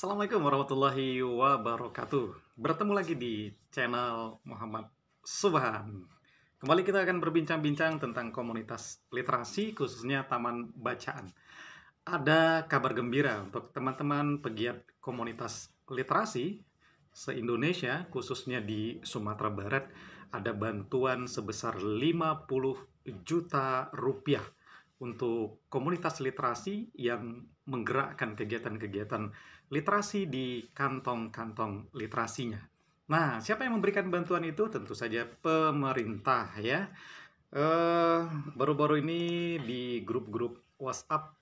Assalamualaikum warahmatullahi wabarakatuh. Bertemu lagi di channel Muhammad Subhan. Kembali kita akan berbincang-bincang tentang komunitas literasi, khususnya Taman Bacaan. Ada kabar gembira untuk teman-teman pegiat komunitas literasi se-Indonesia, khususnya di Sumatera Barat. Ada bantuan sebesar 50 juta rupiah untuk komunitas literasi yang menggerakkan kegiatan-kegiatan literasi di kantong-kantong literasinya. Nah, siapa yang memberikan bantuan itu? Tentu saja pemerintah ya. Baru-baru ini di grup-grup WhatsApp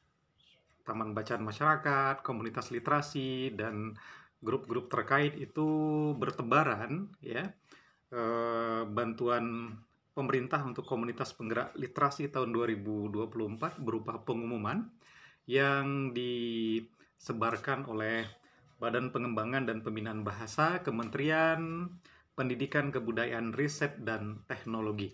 Taman Bacaan Masyarakat, komunitas literasi, dan grup-grup terkait itu bertebaran ya, bantuan pemerintah untuk komunitas penggerak literasi tahun 2024 berupa pengumuman yang disebarkan oleh Badan Pengembangan dan Pembinaan Bahasa, Kementerian Pendidikan, Kebudayaan, Riset, dan Teknologi.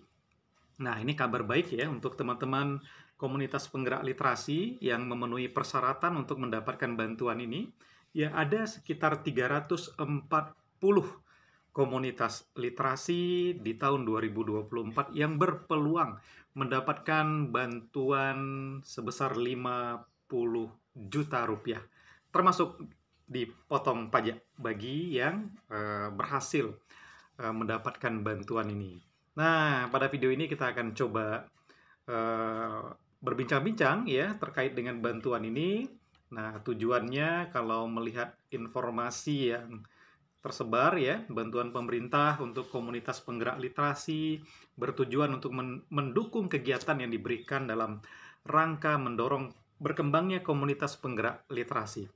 Nah, ini kabar baik ya untuk teman-teman komunitas penggerak literasi yang memenuhi persyaratan untuk mendapatkan bantuan ini. Ya, ada sekitar 340 komunitas literasi di tahun 2024 yang berpeluang mendapatkan bantuan sebesar 50 juta rupiah, termasuk dipotong pajak bagi yang berhasil mendapatkan bantuan ini. Nah, pada video ini kita akan coba berbincang-bincang ya terkait dengan bantuan ini. Nah, tujuannya kalau melihat informasi yang tersebar ya, bantuan pemerintah untuk komunitas penggerak literasi bertujuan untuk mendukung kegiatan yang diberikan dalam rangka mendorong berkembangnya komunitas penggerak literasi.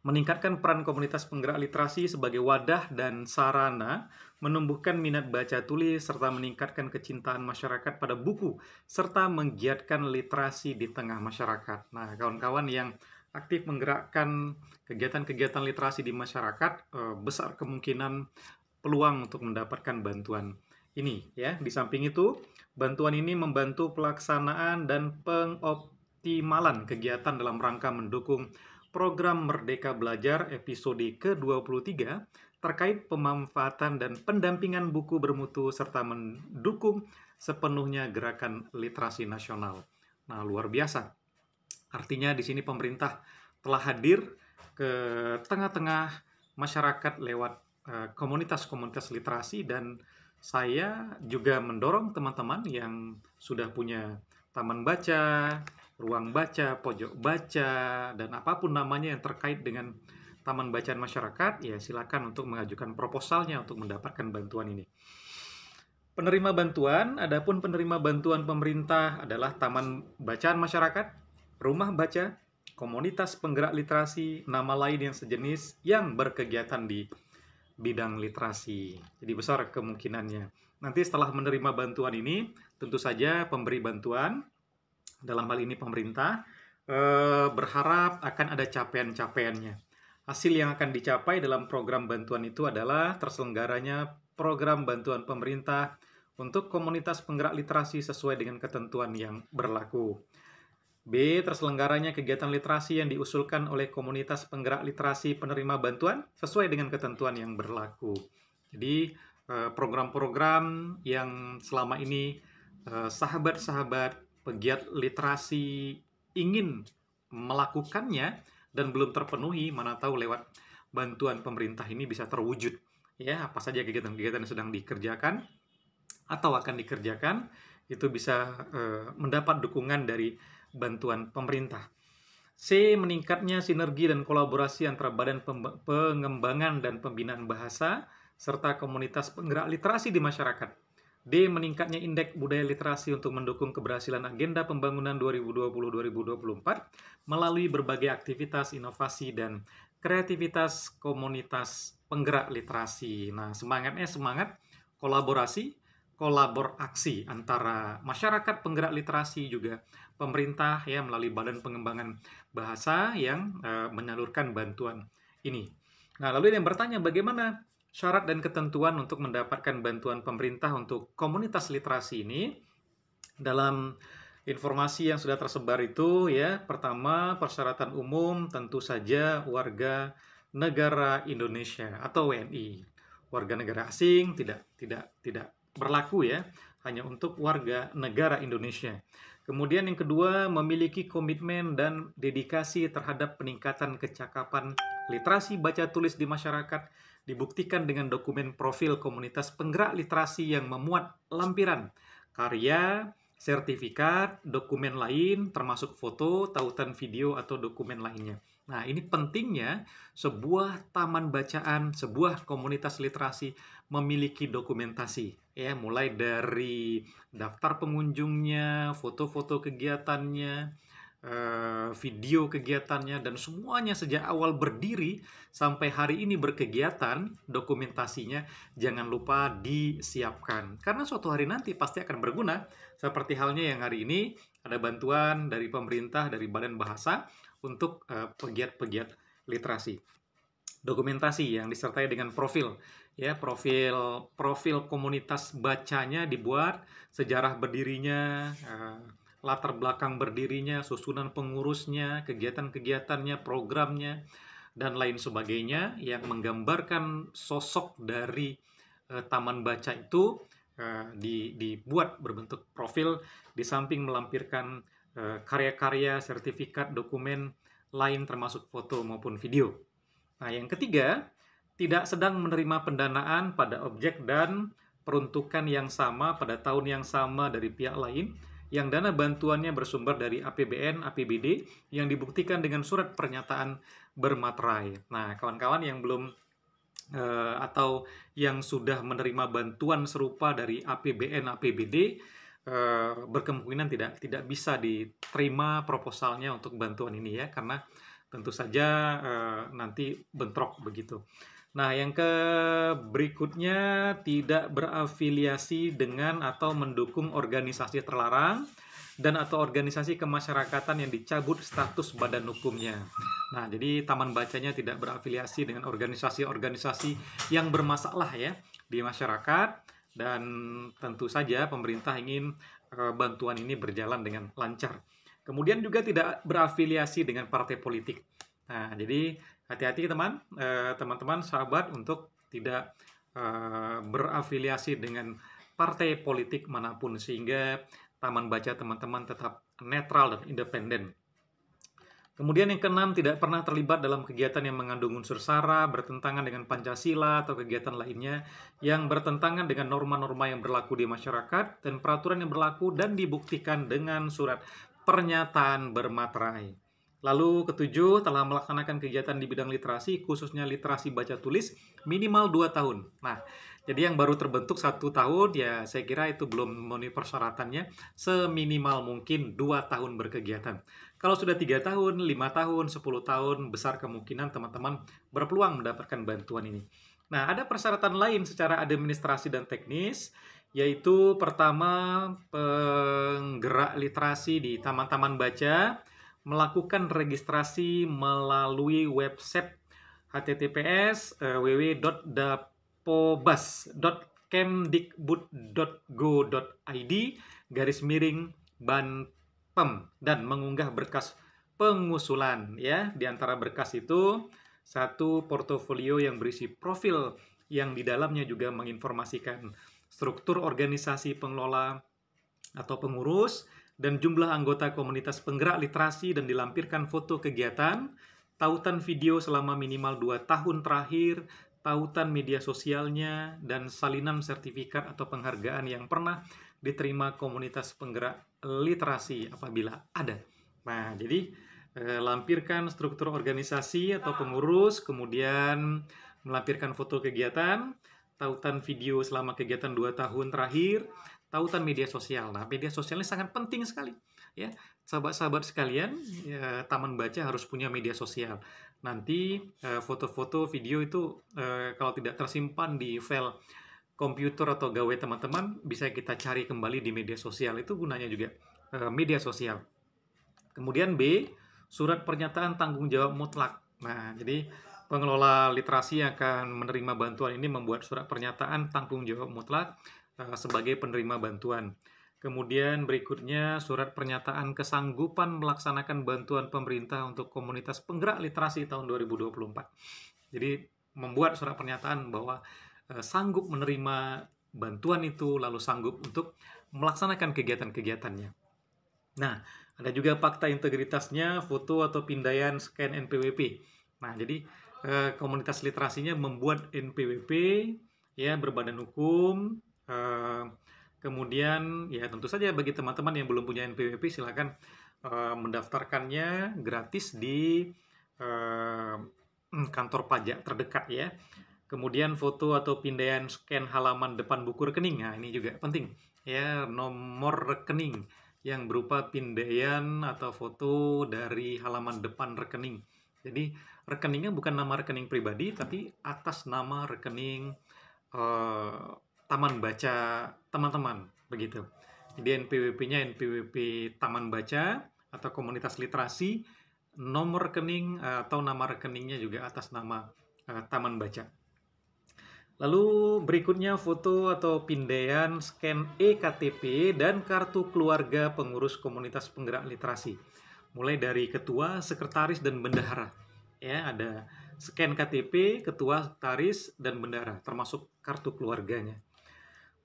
Meningkatkan peran komunitas penggerak literasi sebagai wadah dan sarana menumbuhkan minat baca tulis serta meningkatkan kecintaan masyarakat pada buku serta menggiatkan literasi di tengah masyarakat. Nah, kawan-kawan yang aktif menggerakkan kegiatan-kegiatan literasi di masyarakat, besar kemungkinan peluang untuk mendapatkan bantuan ini ya. Di samping itu, bantuan ini membantu pelaksanaan dan pengoptimalan kegiatan dalam rangka mendukung program Merdeka Belajar episode ke-23 terkait pemanfaatan dan pendampingan buku bermutu serta mendukung sepenuhnya gerakan literasi nasional. Nah, luar biasa. Artinya di sini pemerintah telah hadir ke tengah-tengah masyarakat lewat komunitas-komunitas literasi, dan saya juga mendorong teman-teman yang sudah punya taman baca, ruang baca, pojok baca, dan apapun namanya yang terkait dengan taman bacaan masyarakat, ya silakan untuk mengajukan proposalnya untuk mendapatkan bantuan ini. Penerima bantuan, adapun penerima bantuan pemerintah adalah taman bacaan masyarakat, rumah baca, komunitas penggerak literasi, nama lain yang sejenis yang berkegiatan di bidang literasi. Jadi besar kemungkinannya. Nanti setelah menerima bantuan ini, tentu saja pemberi bantuan, dalam hal ini pemerintah, berharap akan ada capaian-capaiannya. Hasil yang akan dicapai dalam program bantuan itu adalah terselenggaranya program bantuan pemerintah untuk komunitas penggerak literasi sesuai dengan ketentuan yang berlaku. B. Terselenggaranya kegiatan literasi yang diusulkan oleh komunitas penggerak literasi penerima bantuan sesuai dengan ketentuan yang berlaku. Jadi, program-program yang selama ini sahabat-sahabat pegiat literasi ingin melakukannya dan belum terpenuhi, mana tahu lewat bantuan pemerintah ini bisa terwujud. Ya, apa saja kegiatan-kegiatan yang sedang dikerjakan atau akan dikerjakan itu bisa mendapat dukungan dari bantuan pemerintah. C. Meningkatnya sinergi dan kolaborasi antara Badan Pengembangan dan Pembinaan Bahasa serta komunitas penggerak literasi di masyarakat. D. Meningkatnya indeks budaya literasi untuk mendukung keberhasilan agenda pembangunan 2020-2024 melalui berbagai aktivitas, inovasi, dan kreativitas komunitas penggerak literasi. Nah, semangatnya semangat kolaborasi, kolaborasi antara masyarakat penggerak literasi juga pemerintah ya melalui Badan Pengembangan Bahasa yang menyalurkan bantuan ini. Nah, lalu yang bertanya bagaimana syarat dan ketentuan untuk mendapatkan bantuan pemerintah untuk komunitas literasi ini. Dalam Informasi yang sudah tersebar itu ya, pertama persyaratan umum tentu saja warga negara Indonesia atau WNI. Warga negara asing tidak berlaku ya, hanya untuk warga negara Indonesia. Kemudian yang kedua, memiliki komitmen dan dedikasi terhadap peningkatan kecakapan literasi baca tulis di masyarakat, dibuktikan dengan dokumen profil komunitas penggerak literasi yang memuat lampiran karya, sertifikat, dokumen lain, termasuk foto, tautan video, atau dokumen lainnya. Nah, ini pentingnya sebuah taman bacaan, sebuah komunitas literasi memiliki dokumentasi, ya, mulai dari daftar pengunjungnya, foto-foto kegiatannya, video kegiatannya, dan semuanya sejak awal berdiri sampai hari ini berkegiatan, dokumentasinya jangan lupa disiapkan. Karena suatu hari nanti pasti akan berguna, seperti halnya yang hari ini ada bantuan dari pemerintah, dari Badan Bahasa untuk pegiat-pegiat literasi. Dokumentasi yang disertai dengan profil, ya, profil komunitas bacanya dibuat, sejarah berdirinya, latar belakang berdirinya, susunan pengurusnya, kegiatan-kegiatannya, programnya, dan lain sebagainya yang menggambarkan sosok dari taman baca itu dibuat berbentuk profil, di samping melampirkan karya-karya, sertifikat, dokumen lain termasuk foto maupun video. Nah, yang ketiga, tidak sedang menerima pendanaan pada objek dan peruntukan yang sama pada tahun yang sama dari pihak lain, yang dana bantuannya bersumber dari APBN, APBD, yang dibuktikan dengan surat pernyataan bermaterai. Nah, kawan-kawan yang belum atau yang sudah menerima bantuan serupa dari APBN, APBD, berkemungkinan tidak bisa diterima proposalnya untuk bantuan ini ya, karena tentu saja nanti bentrok begitu. Nah, yang berikutnya, tidak berafiliasi dengan atau mendukung organisasi terlarang dan atau organisasi kemasyarakatan yang dicabut status badan hukumnya. Nah, jadi taman bacanya tidak berafiliasi dengan organisasi-organisasi yang bermasalah ya di masyarakat, dan tentu saja pemerintah ingin bantuan ini berjalan dengan lancar. Kemudian juga tidak berafiliasi dengan partai politik. Nah, jadi hati-hati teman-teman sahabat untuk tidak berafiliasi dengan partai politik manapun, sehingga taman baca teman-teman tetap netral dan independen. Kemudian yang keenam, tidak pernah terlibat dalam kegiatan yang mengandung unsur sara, bertentangan dengan Pancasila atau kegiatan lainnya yang bertentangan dengan norma-norma yang berlaku di masyarakat dan peraturan yang berlaku dan dibuktikan dengan surat pernyataan bermaterai. Lalu ketujuh, telah melaksanakan kegiatan di bidang literasi, khususnya literasi baca tulis, minimal 2 tahun. Nah, jadi yang baru terbentuk 1 tahun, ya saya kira itu belum memenuhi persyaratannya, seminimal mungkin 2 tahun berkegiatan. Kalau sudah 3 tahun, 5 tahun, 10 tahun, besar kemungkinan teman-teman berpeluang mendapatkan bantuan ini. Nah, ada persyaratan lain secara administrasi dan teknis, yaitu pertama, penggerak literasi di taman-taman baca melakukan registrasi melalui website https://www.dapobas.kemdikbud.go.id/Banpem dan mengunggah berkas pengusulan ya. Di antara berkas itu, satu portofolio yang berisi profil yang di dalamnya juga menginformasikan struktur organisasi pengelola atau pengurus dan jumlah anggota komunitas penggerak literasi, dan dilampirkan foto kegiatan, tautan video selama minimal 2 tahun terakhir, tautan media sosialnya, dan salinan sertifikat atau penghargaan yang pernah diterima komunitas penggerak literasi apabila ada. Nah, jadi lampirkan struktur organisasi atau pengurus, kemudian melampirkan foto kegiatan, tautan video selama kegiatan 2 tahun terakhir, tautan media sosial. Nah, media sosial ini sangat penting sekali ya. Sahabat-sahabat sekalian, ya, taman baca harus punya media sosial. Nanti foto-foto, video itu kalau tidak tersimpan di file komputer atau gawai teman-teman, bisa kita cari kembali di media sosial. Itu gunanya juga media sosial. Kemudian B, surat pernyataan tanggung jawab mutlak. Nah, jadi pengelola literasi yang akan menerima bantuan ini membuat surat pernyataan tanggung jawab mutlak sebagai penerima bantuan. Kemudian berikutnya surat pernyataan kesanggupan melaksanakan bantuan pemerintah untuk komunitas penggerak literasi tahun 2024. Jadi membuat surat pernyataan bahwa sanggup menerima bantuan itu, lalu sanggup untuk melaksanakan kegiatan-kegiatannya. Nah, ada juga fakta integritasnya, foto atau pindaian scan NPWP. Nah, jadi komunitas literasinya membuat NPWP ya berbadan hukum. Kemudian ya tentu saja bagi teman-teman yang belum punya NPWP silakan mendaftarkannya gratis di kantor pajak terdekat ya. Kemudian foto atau pindaian scan halaman depan buku rekening. Nah, ini juga penting ya, nomor rekening yang berupa pindaian atau foto dari halaman depan rekening. Jadi rekeningnya bukan nama rekening pribadi tapi atas nama rekening Taman Baca teman-teman, begitu. Jadi NPWP-nya NPWP Taman Baca atau komunitas literasi, nomor rekening atau nama rekeningnya juga atas nama Taman Baca. Lalu berikutnya foto atau pindaian scan eKTP dan kartu keluarga pengurus komunitas penggerak literasi. Mulai dari ketua, sekretaris, dan bendahara. Ya, ada scan KTP, ketua, sekretaris, dan bendahara, termasuk kartu keluarganya.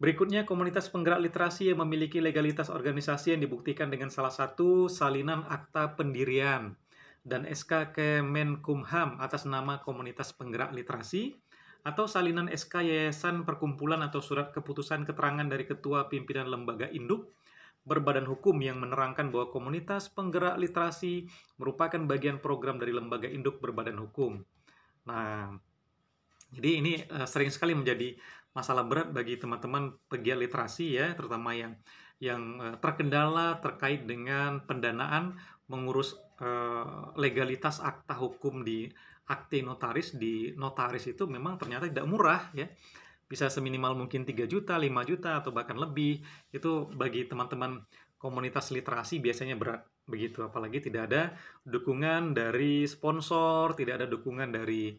Berikutnya, komunitas penggerak literasi yang memiliki legalitas organisasi yang dibuktikan dengan salah satu salinan akta pendirian dan SK Kemenkumham atas nama komunitas penggerak literasi, atau salinan SK Yayasan Perkumpulan atau surat keputusan keterangan dari ketua pimpinan lembaga induk berbadan hukum yang menerangkan bahwa komunitas penggerak literasi merupakan bagian program dari lembaga induk berbadan hukum. Nah, jadi ini sering sekali menjadi masalah berat bagi teman-teman pegiat literasi ya, terutama yang terkendala terkait dengan pendanaan mengurus legalitas akta hukum di akte notaris. Di notaris itu memang ternyata tidak murah ya. Bisa seminimal mungkin 3 juta, 5 juta, atau bahkan lebih. Itu bagi teman-teman komunitas literasi biasanya berat begitu. Apalagi tidak ada dukungan dari sponsor, tidak ada dukungan dari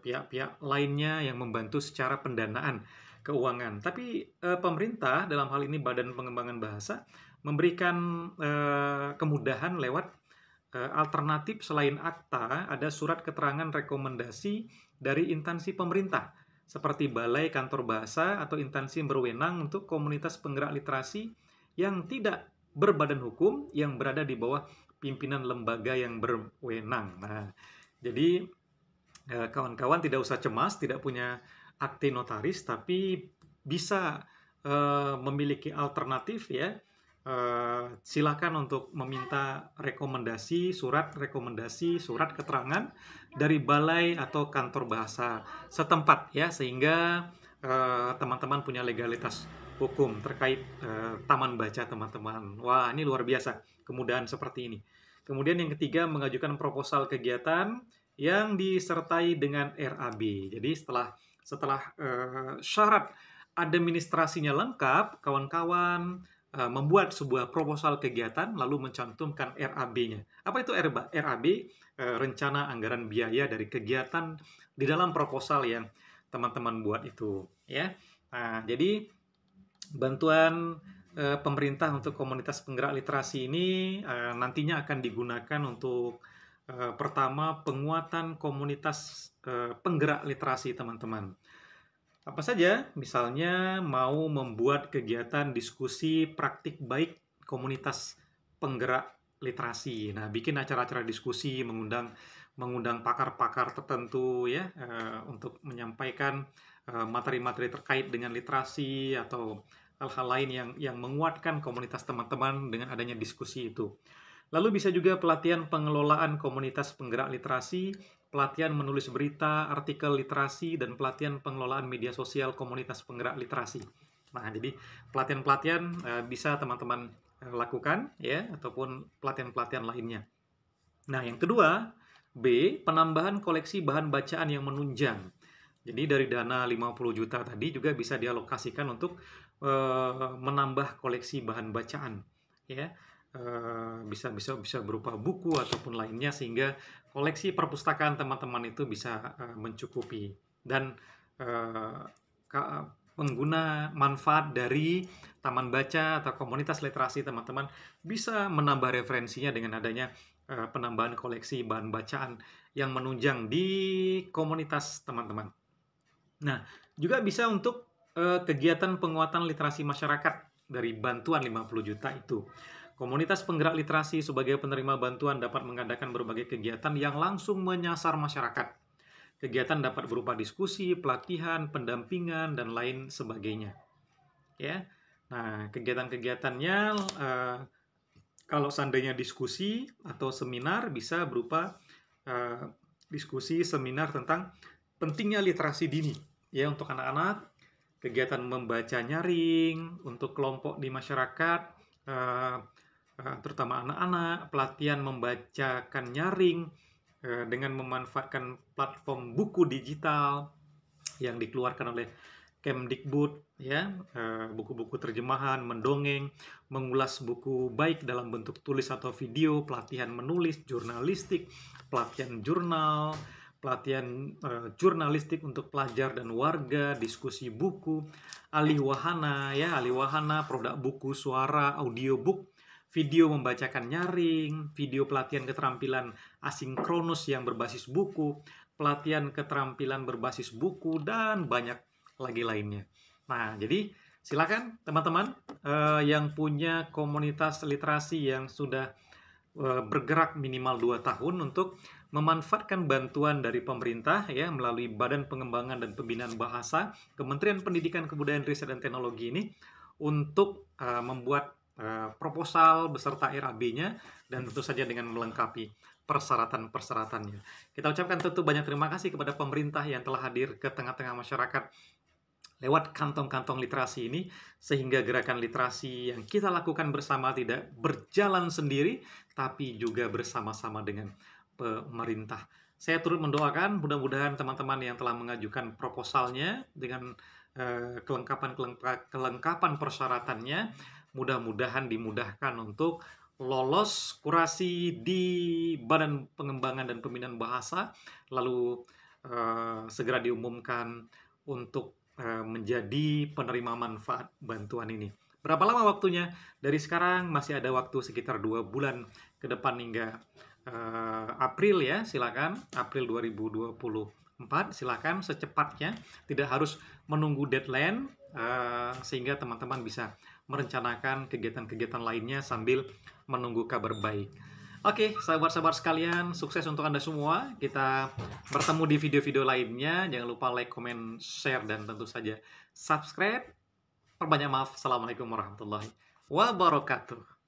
pihak-pihak lainnya yang membantu secara pendanaan keuangan. Tapi pemerintah dalam hal ini Badan Pengembangan Bahasa memberikan kemudahan lewat alternatif selain akta, ada surat keterangan rekomendasi dari instansi pemerintah seperti Balai Kantor Bahasa atau instansi yang berwenang untuk komunitas penggerak literasi yang tidak berbadan hukum yang berada di bawah pimpinan lembaga yang berwenang. Nah, jadi kawan-kawan tidak usah cemas, tidak punya akte notaris, tapi bisa memiliki alternatif ya. Silakan untuk meminta surat keterangan dari balai atau kantor bahasa setempat ya, sehingga teman-teman punya legalitas hukum terkait taman baca teman-teman. Wah, ini luar biasa kemudahan seperti ini. Kemudian yang ketiga, mengajukan proposal kegiatan yang disertai dengan RAB. Jadi setelah syarat administrasinya lengkap, kawan-kawan membuat sebuah proposal kegiatan lalu mencantumkan RAB-nya. Apa itu RAB? Rencana anggaran biaya dari kegiatan di dalam proposal yang teman-teman buat itu, ya. Nah, jadi bantuan pemerintah untuk komunitas penggerak literasi ini nantinya akan digunakan untuk pertama, penguatan komunitas penggerak literasi teman-teman. Apa saja? Misalnya mau membuat kegiatan diskusi praktik baik komunitas penggerak literasi. Nah, bikin acara-acara diskusi, mengundang pakar-pakar tertentu ya untuk menyampaikan materi-materi terkait dengan literasi atau hal-hal lain yang menguatkan komunitas teman-teman dengan adanya diskusi itu. Lalu bisa juga pelatihan pengelolaan komunitas penggerak literasi, pelatihan menulis berita, artikel literasi, dan pelatihan pengelolaan media sosial komunitas penggerak literasi. Nah, jadi pelatihan-pelatihan bisa teman-teman lakukan ya, ataupun pelatihan-pelatihan lainnya. Nah, yang kedua, B, penambahan koleksi bahan bacaan yang menunjang. Jadi dari dana 50 juta tadi juga bisa dialokasikan untuk menambah koleksi bahan bacaan ya. Bisa berupa buku ataupun lainnya, sehingga koleksi perpustakaan teman-teman itu bisa mencukupi dan pengguna manfaat dari taman baca atau komunitas literasi teman-teman bisa menambah referensinya dengan adanya penambahan koleksi bahan bacaan yang menunjang di komunitas teman-teman. Nah, juga bisa untuk kegiatan penguatan literasi masyarakat dari bantuan 50 juta itu. Komunitas penggerak literasi sebagai penerima bantuan dapat mengadakan berbagai kegiatan yang langsung menyasar masyarakat. Kegiatan dapat berupa diskusi, pelatihan, pendampingan, dan lain sebagainya. Ya, nah kegiatan-kegiatannya kalau seandainya diskusi atau seminar bisa berupa diskusi seminar tentang pentingnya literasi dini ya untuk anak-anak, kegiatan membaca nyaring untuk kelompok di masyarakat, terutama anak-anak, pelatihan membacakan nyaring dengan memanfaatkan platform buku digital yang dikeluarkan oleh Kemdikbud, ya, buku-buku terjemahan, mendongeng, mengulas buku baik dalam bentuk tulis atau video, pelatihan menulis, jurnalistik, pelatihan jurnal, pelatihan jurnalistik untuk pelajar dan warga, diskusi buku, alih wahana, ya, alih wahana, produk buku, suara, audiobook, video membacakan nyaring, video pelatihan keterampilan asinkronus yang berbasis buku, pelatihan keterampilan berbasis buku, dan banyak lagi lainnya. Nah, jadi silakan teman-teman yang punya komunitas literasi yang sudah bergerak minimal 2 tahun untuk memanfaatkan bantuan dari pemerintah ya melalui Badan Pengembangan dan Pembinaan Bahasa Kementerian Pendidikan Kebudayaan Riset dan Teknologi ini untuk membuat proposal beserta RAB-nya dan tentu saja dengan melengkapi persyaratan-persyaratannya. Kita ucapkan tentu banyak terima kasih kepada pemerintah yang telah hadir ke tengah-tengah masyarakat lewat kantong-kantong literasi ini, sehingga gerakan literasi yang kita lakukan bersama tidak berjalan sendiri, tapi juga bersama-sama dengan pemerintah. Saya turut mendoakan mudah-mudahan teman-teman yang telah mengajukan proposalnya dengan kelengkapan persyaratannya, mudah-mudahan dimudahkan untuk lolos kurasi di Badan Pengembangan dan Pembinaan Bahasa, lalu segera diumumkan untuk menjadi penerima manfaat bantuan ini. Berapa lama waktunya? Dari sekarang masih ada waktu sekitar 2 bulan ke depan hingga April ya, silakan April 2024 silakan secepatnya, tidak harus menunggu deadline sehingga teman-teman bisa merencanakan kegiatan-kegiatan lainnya sambil menunggu kabar baik. Oke, sahabat-sahabat sekalian, sukses untuk Anda semua. Kita bertemu di video-video lainnya. Jangan lupa like, comment, share, dan tentu saja subscribe. Perbanyak maaf. Assalamualaikum warahmatullahi wabarakatuh.